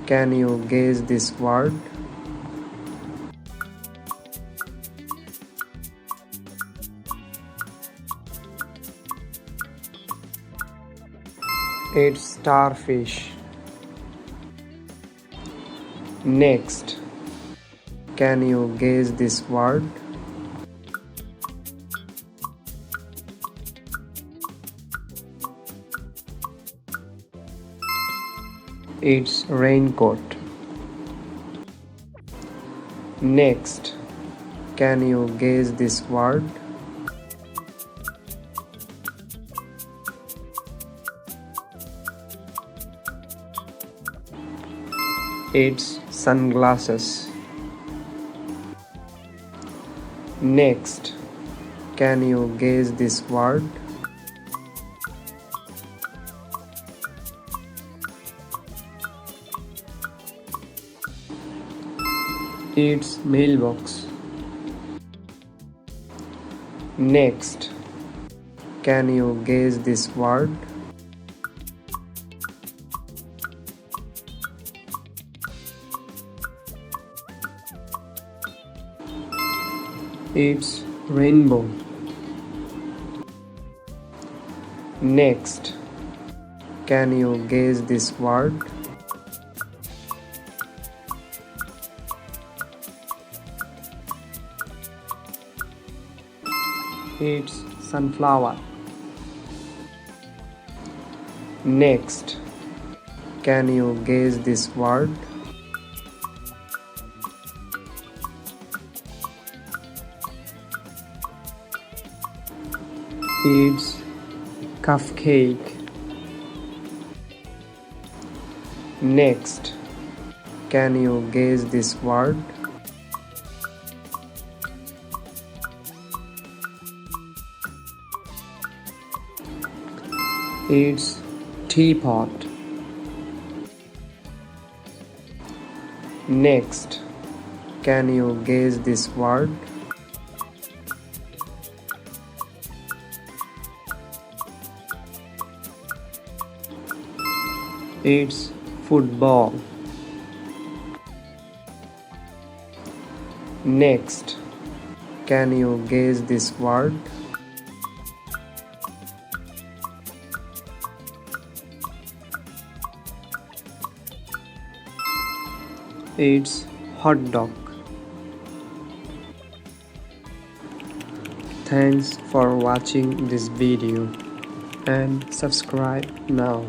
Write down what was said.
Can you guess this word? It's starfish. Next, can you guess this word? It's raincoat. Next, can you guess this word? It's sunglasses. Next, can you guess this word? It's mailbox. Next, can you guess this word? It's rainbow. Next, can you guess this word? It's sunflower. Next, can you guess this word? It's cupcake. Next, can you guess this word? It's teapot. Next, can you guess this word? It's football. Next, can you guess this word? It's hot dog. Thanks for watching this video and subscribe now.